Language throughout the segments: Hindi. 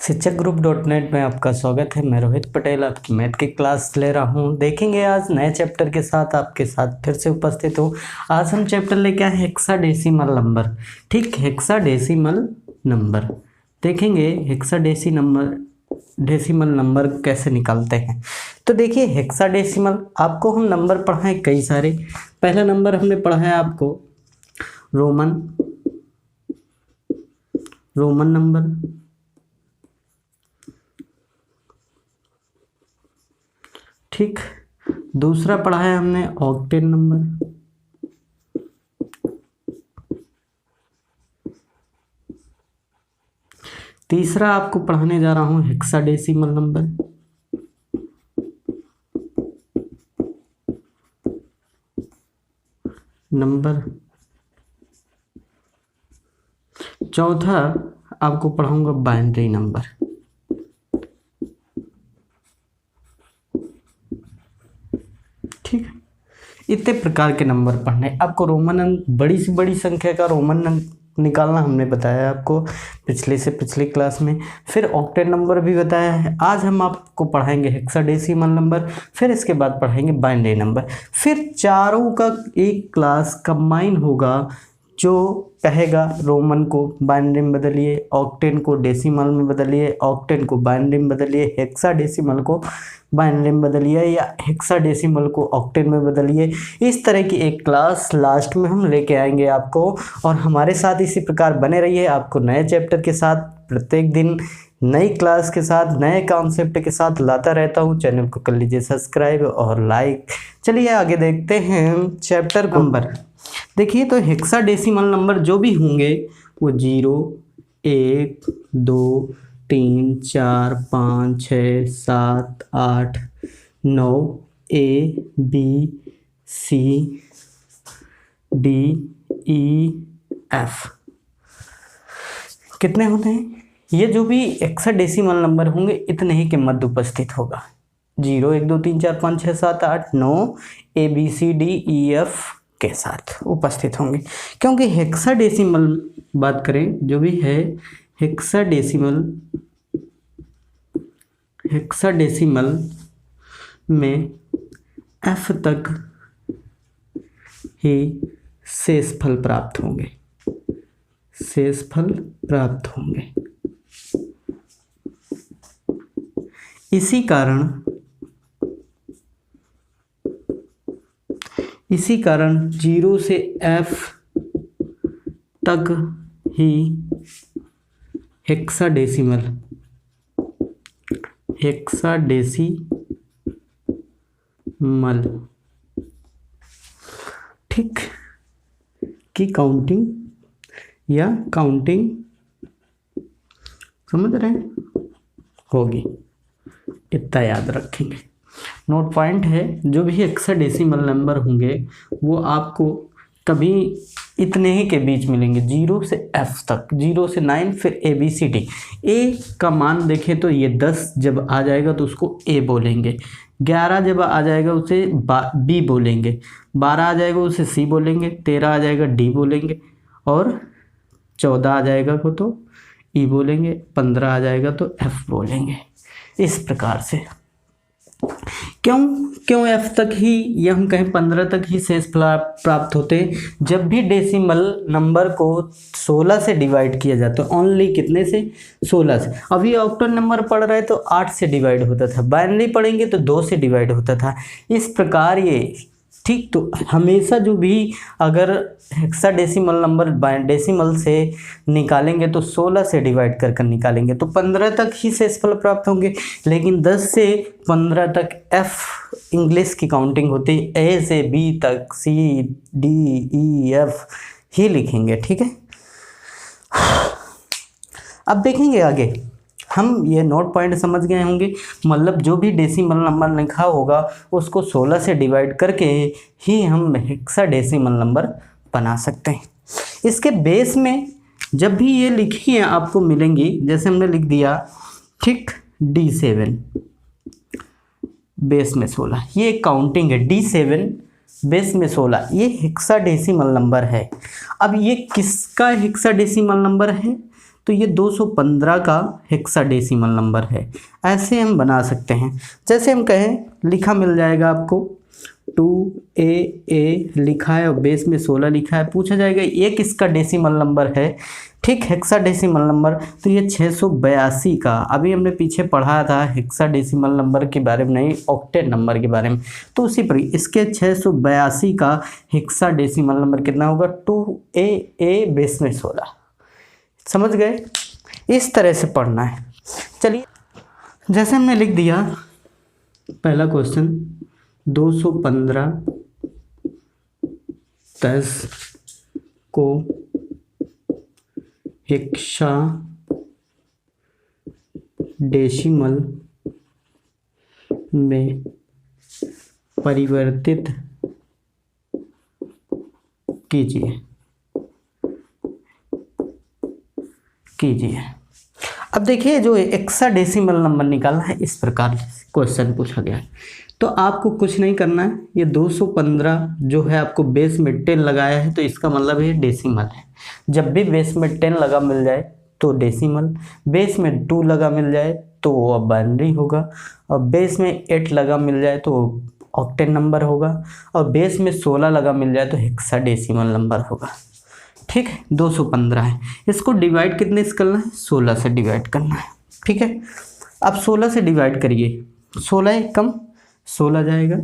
शिक्षक ग्रुप .net में आपका स्वागत है। मैं रोहित पटेल आपकी मैथ की क्लास ले रहा हूँ। देखेंगे आज नए चैप्टर के साथ आपके साथ फिर से उपस्थित हूँ। आज हम चैप्टर लेके आए हेक्साडेसिमल नंबर। ठीक, हेक्साडेसिमल नंबर देखेंगे। हेक्साडेसिमल नंबर कैसे निकालते हैं। तो देखिए, हेक्साडेसिमल आपको हम नंबर पढ़ाएं कई सारे। पहला नंबर हमने पढ़ा है आपको रोमन नंबर। ठीक, दूसरा पढ़ा है हमने ऑक्टेन नंबर। तीसरा आपको पढ़ाने जा रहा हूं हेक्साडेसिमल नंबर। चौथा आपको पढ़ाऊंगा बाइनरी नंबर। ठीक, इतने प्रकार के नंबर पढ़ने आपको। रोमन अंक, बड़ी से बड़ी संख्या का रोमन अंक निकालना हमने बताया आपको पिछले से पिछली क्लास में। फिर ऑक्टेन नंबर भी बताया है। आज हम आपको पढ़ाएंगे हेक्साडेसिमल नंबर, फिर इसके बाद पढ़ाएंगे बाइनरी नंबर। फिर चारों का एक क्लास कंबाइन होगा जो कहेगा रोमन को बाइनरी में बदलिए, ऑक्टेन को डेसिमल में बदलिए, ऑक्टेन को बाइनरी में बदलिए, हेक्साडेसिमल को बाइनरी में बदलिए या हेक्साडेसिमल को ऑक्टेन में बदलिए। इस तरह की एक क्लास लास्ट में हम लेके आएंगे आपको। और हमारे साथ इसी प्रकार बने रहिए। आपको नए चैप्टर के साथ प्रत्येक दिन नई क्लास के साथ नए कॉन्सेप्ट के साथ लाता रहता हूँ। चैनल को कर लीजिए सब्सक्राइब और लाइक। चलिए आगे देखते हैं चैप्टर नंबर। देखिए, तो हेक्साडेसिमल नंबर जो भी होंगे वो 0, 1, 2, 3, 4, 5, 6, 7, 8, 9, A, B, C, D, E, F कितने होते हैं? ये जो भी हेक्साडेसिमल नंबर होंगे इतने ही के मध्य उपस्थित होगा। 0, 1, 2, 3, 4, 5, 6, 7, 8, 9 A, B, C, D, E, F के साथ उपस्थित होंगे। क्योंकि हेक्साडेसिमल बात करें जो भी है, हेक्साडेसिमल में F तक ही शेषफल प्राप्त होंगे। इसी कारण 0 से F तक ही हेक्साडेसिमल ठीक की काउंटिंग समझ रहे हैं होगी। इतना याद रखेंगे। नोट पॉइंट है, जो भी हेक्साडेसिमल नंबर होंगे वो आपको कभी इतने ही के बीच मिलेंगे। 0 से F तक, 0 से 9, फिर ABCD। A का मान देखें तो ये 10 जब आ जाएगा तो उसको A बोलेंगे। 11 जब आ जाएगा उसे B बोलेंगे। 12 आ जाएगा उसे C बोलेंगे। 13 आ जाएगा D बोलेंगे। और 14 आ जाएगा को तो E बोलेंगे। 15 आ जाएगा तो F बोलेंगे। इस प्रकार से क्यों F तक ही, या हम कहें 15 तक ही शेष प्राप्त होते हैं जब भी डेसिमल नंबर को 16 से डिवाइड किया जाता है। ओनली कितने से? 16 से। अभी ऑक्टेन नंबर पढ़ रहे तो 8 से डिवाइड होता था, बाइनरी पढ़ेंगे तो 2 से डिवाइड होता था। इस प्रकार ये ठीक, तो हमेशा जो भी अगर हेक्साडेसिमल नंबर डेसिमल से निकालेंगे तो 16 से डिवाइड कर निकालेंगे तो 15 तक ही शेषफल प्राप्त होंगे। लेकिन 10 से 15 तक F इंग्लिश की काउंटिंग होती है। A से B तक C, D, E, F ही लिखेंगे। ठीक है, अब देखेंगे आगे। हम ये नोट पॉइंट समझ गए होंगे। मतलब जो भी डेसिमल नंबर लिखा होगा उसको 16 से डिवाइड करके ही हम हेक्साडेसिमल नंबर बना सकते हैं। इसके बेस में जब भी ये लिखी है आपको मिलेंगी, जैसे हमने लिख दिया ठीक D7 बेस में 16, ये एक काउंटिंग है। D7 बेस में 16, ये हेक्साडेसिमल नंबर है। अब ये किसका हेक्साडेसिमल नंबर है? तो ये 215 का हेक्साडेसिमल नंबर है। ऐसे हम बना सकते हैं, जैसे हम कहें लिखा मिल जाएगा आपको 2AA लिखा है और बेस में 16 लिखा है, पूछा जाएगा ये किसका डेसिमल नंबर है। ठीक, हेक्साडेसिमल नंबर, तो ये 682 का, अभी हमने पीछे पढ़ा था हेक्साडेसिमल नंबर के बारे में, नहीं ऑक्टेट नंबर के बारे में, तो उसी पर इसके 682 का हेक्साडेसिमल नंबर कितना होगा 2AA बेस में 16। समझ गए, इस तरह से पढ़ना है। चलिए, जैसे हमने लिख दिया पहला क्वेश्चन 215 10 को हेक्साडेसिमल में परिवर्तित कीजिए। अब देखिए, जो हेक्साडेसिमल नंबर निकालना है, इस प्रकार क्वेश्चन पूछा गया है, तो आपको कुछ नहीं करना है। ये 215 जो है आपको बेस में 10 लगाया है, तो इसका मतलब ये डेसिमल है। जब भी बेस में 10 लगा मिल जाए तो डेसिमल, बेस में 2 लगा मिल जाए तो वो अब बाइनरी होगा, और बेस में 8 लगा मिल जाए तो ऑक्टेट नंबर होगा, और बेस में 16 लगा मिल जाए तो हेक्साडेसिमल नंबर होगा। ठीक है, 215 है, इसको डिवाइड कितने से करना है, 16 से डिवाइड करना है। ठीक है, अब 16 से डिवाइड करिए, 16 एक कम 16 जाएगा।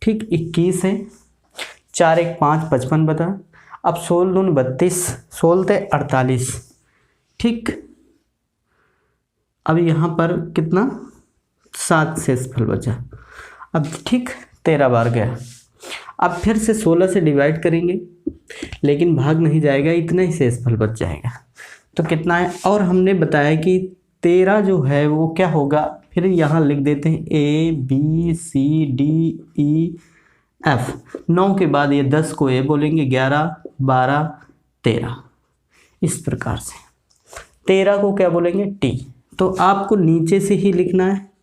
ठीक, 21 है, 4 1 5 55 बता, अब 16 दूनी 32, 16 ते 48। ठीक, अब यहाँ पर कितना 7 शेषफल बचा। अब ठीक 13 बार गया, अब फिर से 16 से डिवाइड करेंगे, लेकिन भाग नहीं जाएगा, इतना ही शेषफल बच जाएगा। तो कितना है, और हमने बताया कि 13 जो है वो क्या होगा, फिर यहाँ लिख देते हैं ABCDEF। 9 के बाद ये 10 को ए बोलेंगे, 11 12 13, इस प्रकार से 13 को क्या बोलेंगे टी। तो आपको नीचे से ही लिखना है,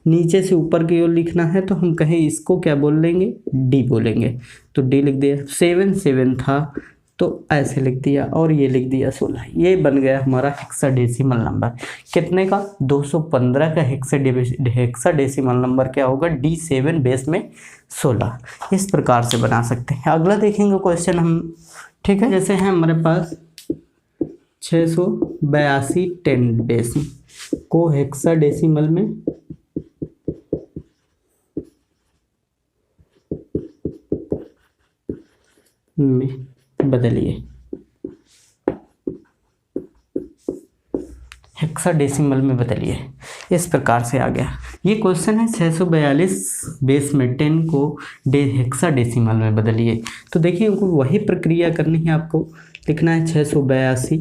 नीचे से ऊपर की ओर लिखना है, तो हम कहें इसको क्या बोल लेंगे, डी बोलेंगे, तो डी लिख दिया। 7 था तो ऐसे लिख दिया, और ये लिख दिया 16। ये बन गया हमारा हेक्साडेसिमल नंबर। कितने का, 215 का हेक्साडेसिमल नंबर क्या होगा, D7 बेस में 16। इस प्रकार से बना सकते हैं। अगला देखेंगे क्वेश्चन हम। ठीक है, जैसे है हमारे पास 682 10 बेस को हेक्साडेसिमल में बदलिए। हेक्साडेसिमल में बदलिए, इस प्रकार से आ गया। ये क्वेश्चन है 642 बेस में 10 को हेक्साडेसिमल में बदलिए। तो देखिए, वही प्रक्रिया करनी है, आपको लिखना है 682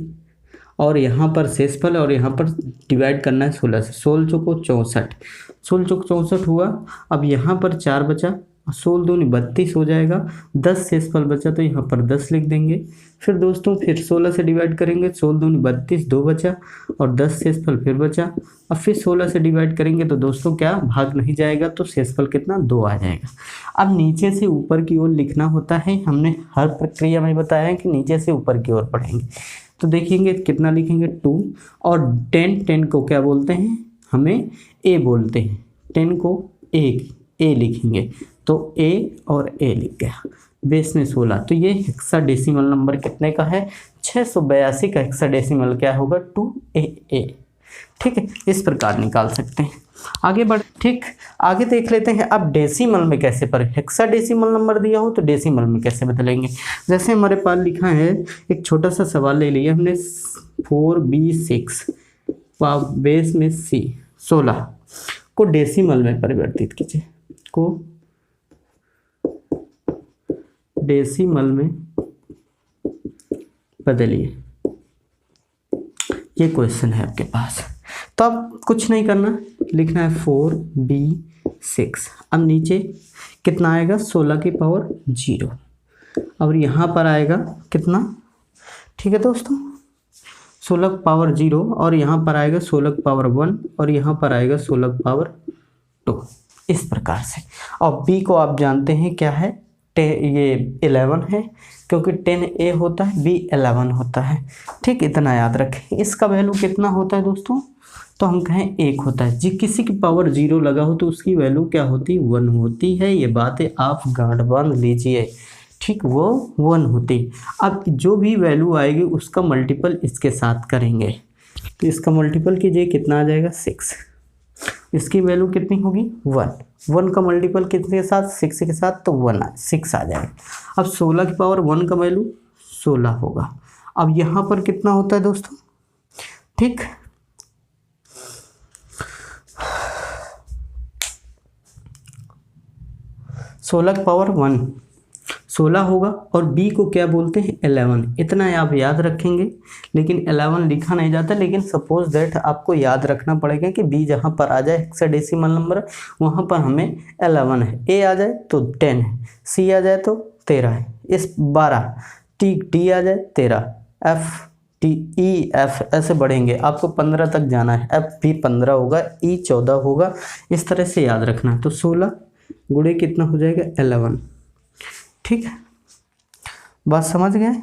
और यहाँ पर शेषफल, और यहाँ पर डिवाइड करना है 16 से। 16 चौको 64, 16 चौक 64 हुआ। अब यहाँ पर 4 बचा, 16 दूनी 32 हो जाएगा, 10 शेषफल बचा तो यहाँ पर 10 लिख देंगे। फिर दोस्तों फिर 16 से डिवाइड करेंगे, 16 दूनी 32, 2 बचा, और 10 शेषफल फिर बचा। अब फिर 16 से डिवाइड करेंगे तो दोस्तों क्या भाग नहीं जाएगा, तो शेषफल कितना 2 आ जाएगा। अब नीचे से ऊपर की ओर लिखना होता है, हमने हर प्रक्रिया में बताया है कि नीचे से ऊपर की ओर पढ़ेंगे। तो देखेंगे कितना लिखेंगे 2, और 10 को क्या बोलते हैं, हमें ए बोलते हैं, 10 को ए लिखेंगे, तो ए और ए लिख गया, बेस में 16। तो ये हेक्साडेसिमल नंबर कितने का है, 682 का हेक्साडेसिमल क्या होगा 2AA। ठीक है, इस प्रकार निकाल सकते हैं। आगे बढ़, ठीक, आगे देख लेते हैं अब डेसिमल में कैसे पर हेक्साडेसिमल नंबर दिया हो तो डेसिमल में कैसे बदलेंगे। जैसे हमारे पास लिखा है, एक छोटा सा सवाल ले लिया हमने, 4B6 बेस में C 16 को डेसिमल में परिवर्तित कीजिए, को डेसिमल में बदलिए। ये क्वेश्चन है आपके पास, तो अब कुछ नहीं करना, लिखना है 4B6। अब नीचे कितना आएगा, 16 की पावर 0, और यहाँ पर आएगा कितना, ठीक है दोस्तों, 16 की पावर 0, और यहाँ पर आएगा 16 की पावर 1, और यहाँ पर आएगा 16 की पावर 2, इस प्रकार से। और B को आप जानते हैं क्या है, ये 11 है, क्योंकि 10A होता है, B 11 होता है। ठीक, इतना याद रखें। इसका वैल्यू कितना होता है दोस्तों, तो हम कहें 1 होता है। जी किसी की पावर 0 लगा हो तो उसकी वैल्यू क्या होती है, 1 होती है। ये बातें आप गांठ बांध लीजिए। ठीक, वो 1 होती। अब जो भी वैल्यू आएगी उसका मल्टीपल इसके साथ करेंगे, तो इसका मल्टीपल कीजिए, कितना आ जाएगा 6। इसकी वैल्यू कितनी होगी 1। 1 का मल्टीपल कितने के साथ, 6 के साथ, तो 6 आ जाएगा। अब 16 की पावर 1 का वैल्यू 16 होगा। अब यहाँ पर कितना होता है दोस्तों, ठीक, 16 की पावर 1 16 होगा, और B को क्या बोलते हैं 11। इतना आप याद रखेंगे, लेकिन 11 लिखा नहीं जाता, लेकिन सपोज दैट आपको याद रखना पड़ेगा कि B जहाँ पर आ जाए हेक्साडेसिमल नंबर, वहाँ पर हमें 11 है। A आ जाए तो 10 है, C आ जाए तो 13 है, इस 12, D आ जाए 13, F T E F ऐसे बढ़ेंगे, आपको 15 तक जाना है। F भी 15 होगा, E 14 होगा, इस तरह से याद रखना है। तो 16 गुणे कितना हो जाएगा 11। ठीक है, बात समझ गए।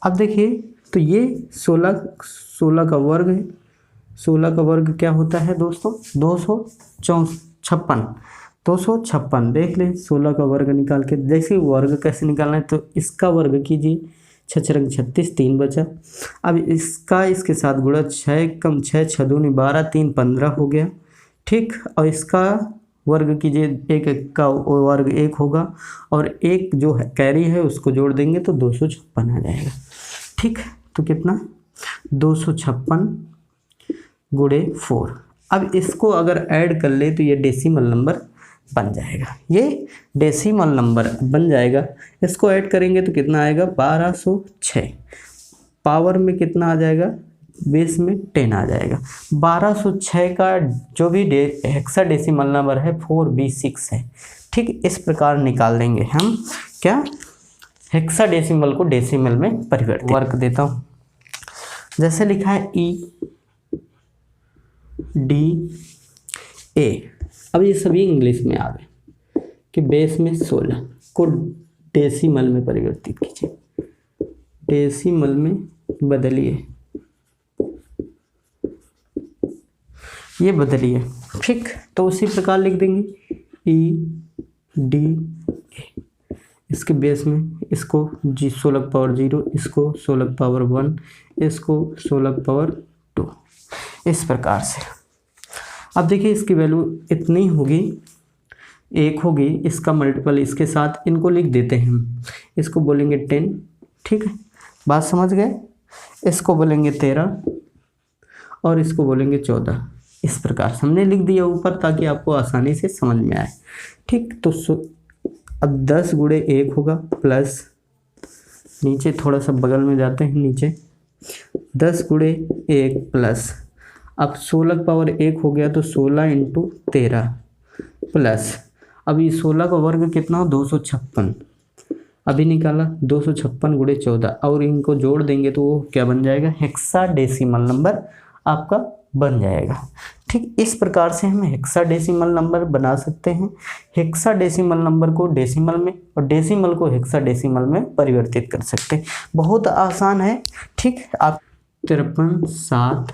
अब देखिए, तो ये 16 का वर्ग है। 16 का वर्ग क्या होता है दोस्तों, 256। देख लें 16 का वर्ग निकाल के। जैसे वर्ग कैसे निकालना है, तो इसका वर्ग कीजिए, 6 रंग 36, 3 बचा। अब इसका इसके साथ गुणा, 6 कम 6, 6 दूनी 12, 3 15 हो गया। ठीक, और इसका वर्ग कीजिए, एक का वर्ग 1 होगा, और एक जो है कैरी है उसको जोड़ देंगे तो 256 आ जाएगा। ठीक, तो कितना 256 गुणे 4। अब इसको अगर ऐड कर ले तो ये डेसिमल नंबर बन जाएगा, ये डेसिमल नंबर बन जाएगा। इसको ऐड करेंगे तो कितना आएगा 1206। पावर में कितना आ जाएगा, बेस में 10 आ जाएगा। 1206 का जो भी हेक्साडेसिमल नंबर है 4B6 है। ठीक, इस प्रकार निकाल देंगे हम क्या, हेक्साडेसिमल को डेसिमल में परिवर्तित। वर्क देता हूँ, जैसे लिखा है EDA। अब ये सभी इंग्लिश में आ गए कि बेस में 16 को डेसिमल में परिवर्तित कीजिए, डेसिमल में बदलिए, ये बदलिए। ठीक, तो उसी प्रकार लिख देंगे EDA। इसके बेस में इसको 16 की पावर 0, इसको 16 की पावर 1, इसको 16 की पावर 2, इस प्रकार से। अब देखिए इसकी वैल्यू इतनी होगी, 1 होगी, इसका मल्टीपल इसके साथ, इनको लिख देते हैं हम। इसको बोलेंगे 10। ठीक है, बात समझ गए। इसको बोलेंगे 13 और इसको बोलेंगे 14। इस प्रकार से हमने लिख दिया ऊपर, ताकि आपको आसानी से समझ में आए। ठीक, तो अब 10 गुणे 1 होगा, प्लस नीचे थोड़ा सा बगल में जाते हैं, नीचे 10 गुणे 1 प्लस, अब 16 की पावर 1 हो गया तो 16 × 13 प्लस, अभी 16 का वर्ग कितना हो 256, अभी निकाला 256 गुणे 14, और इनको जोड़ देंगे तो वो क्या बन जाएगा, हेक्साडेसिमल नंबर आपका बन जाएगा। ठीक, इस प्रकार से हम हेक्साडेसिमल नंबर बना सकते हैं। हेक्साडेसिमल नंबर को डेसिमल में और डेसिमल को हेक्साडेसिमल में परिवर्तित कर सकते हैं, बहुत आसान है। ठीक, आप 53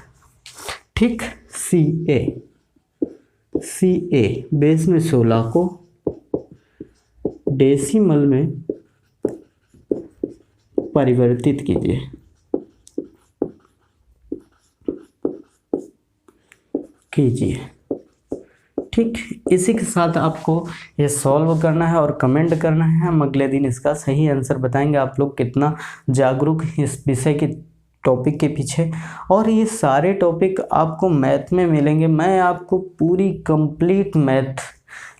ठीक, CA बेस में 16 को डेसिमल में परिवर्तित कीजिए। ठीक, इसी के साथ आपको ये सॉल्व करना है और कमेंट करना है। हम अगले दिन इसका सही आंसर बताएंगे। आप लोग कितना जागरूक इस विषय के टॉपिक के पीछे, और ये सारे टॉपिक आपको मैथ में मिलेंगे। मैं आपको पूरी कंप्लीट मैथ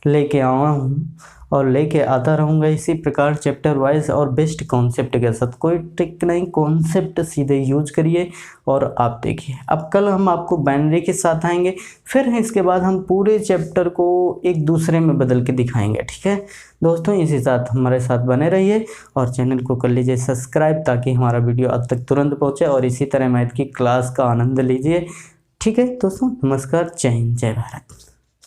लेके आया हूँ और लेके आता रहूँगा इसी प्रकार चैप्टर वाइज और बेस्ट कॉन्सेप्ट के साथ। कोई ट्रिक नहीं, कॉन्सेप्ट सीधे यूज करिए और आप देखिए। अब कल हम आपको बाइनरी के साथ आएंगे, फिर इसके बाद हम पूरे चैप्टर को एक दूसरे में बदल के दिखाएंगे। ठीक है दोस्तों, इसी साथ हमारे साथ बने रहिए और चैनल को कर लीजिए सब्सक्राइब, ताकि हमारा वीडियो आप तक तुरंत पहुँचे, और इसी तरह मैथ की क्लास का आनंद लीजिए। ठीक है दोस्तों, नमस्कार, जय हिंद, जय भारत।